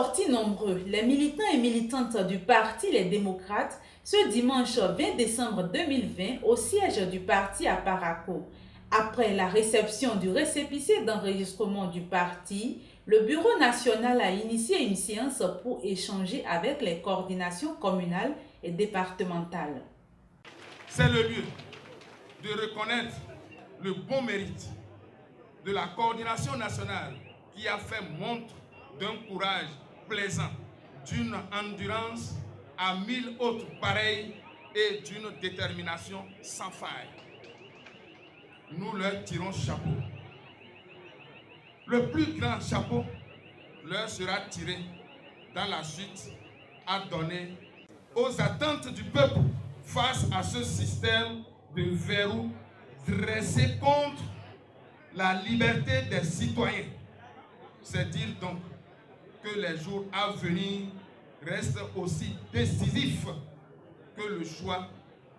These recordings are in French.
sortis nombreux, les militants et militantes du Parti Les Démocrates ce dimanche 20 décembre 2020 au siège du parti à Parakou. Après la réception du récépissé d'enregistrement du parti, le Bureau national a initié une séance pour échanger avec les coordinations communales et départementales. C'est le lieu de reconnaître le bon mérite de la coordination nationale qui a fait montre d'un courage plaisant, d'une endurance à 1000 autres pareilles et d'une détermination sans faille. Nous leur tirons chapeau. Le plus grand chapeau leur sera tiré dans la suite à donner aux attentes du peuple face à ce système de verrou dressé contre la liberté des citoyens. C'est dire donc que les jours à venir restent aussi décisifs que le choix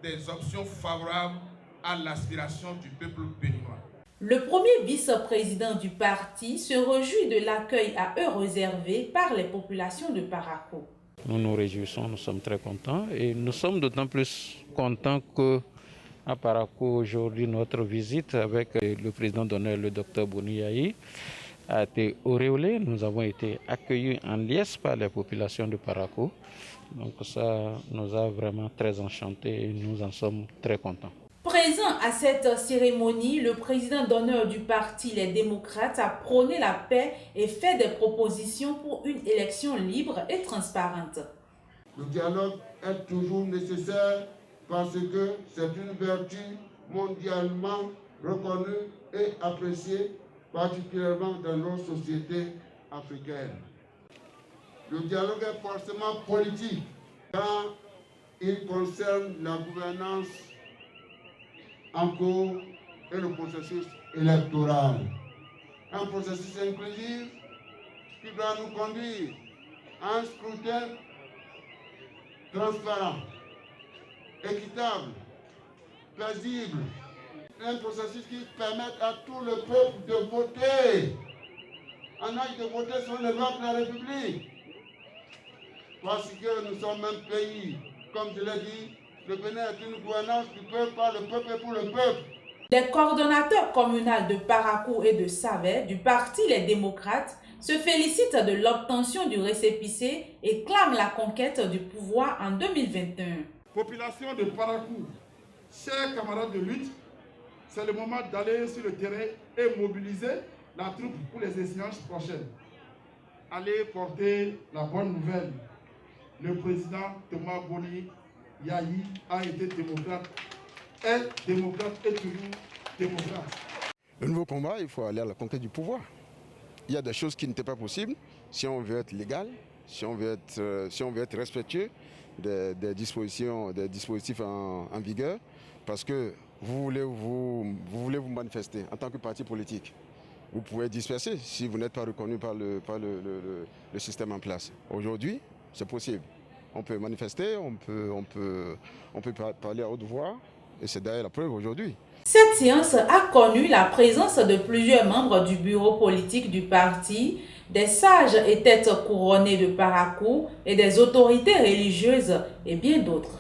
des options favorables à l'aspiration du peuple béninois. Le premier vice-président du parti se réjouit de l'accueil à eux réservé par les populations de Parakou. Nous nous réjouissons, nous sommes très contents et nous sommes d'autant plus contents que à Parakou aujourd'hui notre visite avec le président d'honneur, le docteur Bouniaï, a été auréolée. Nous avons été accueillis en liesse par les populations de Parakou. Donc ça nous a vraiment très enchantés et nous en sommes très contents. Présent à cette cérémonie, le président d'honneur du parti Les Démocrates a prôné la paix et fait des propositions pour une élection libre et transparente. Le dialogue est toujours nécessaire parce que c'est une vertu mondialement reconnue et appréciée, particulièrement dans nos sociétés africaines. Le dialogue est forcément politique quand il concerne la gouvernance en cours et le processus électoral. Un processus inclusif qui doit nous conduire à un scrutin transparent, équitable, paisible, un processus qui permette à tout le peuple de voter, en âge de voter sur le vote de la République. Parce que nous sommes un pays, comme je l'ai dit, le Bénin est une gouvernance du peuple, par le peuple et pour le peuple. Les coordonnateurs communaux de Parakou et de Savet du parti Les Démocrates se félicitent de l'obtention du récépissé et clament la conquête du pouvoir en 2021. Population de Parakou, chers camarades de lutte, c'est le moment d'aller sur le terrain et mobiliser la troupe pour les échéances prochaines. Allez porter la bonne nouvelle. Le président Thomas Boni Yahi a été démocrate, est démocrate et toujours démocrate. Le nouveau combat, il faut aller à la conquête du pouvoir. Il y a des choses qui n'étaient pas possibles si on veut être légal, si on veut être respectueux des dispositifs en vigueur, parce que vous voulez vous manifester en tant que parti politique. Vous pouvez disperser si vous n'êtes pas reconnu par le système en place. Aujourd'hui, c'est possible. On peut manifester, on peut parler à haute voix, et c'est d'ailleurs la preuve aujourd'hui. Cette séance a connu la présence de plusieurs membres du bureau politique du parti, des sages et têtes couronnées de Parakou et des autorités religieuses et bien d'autres.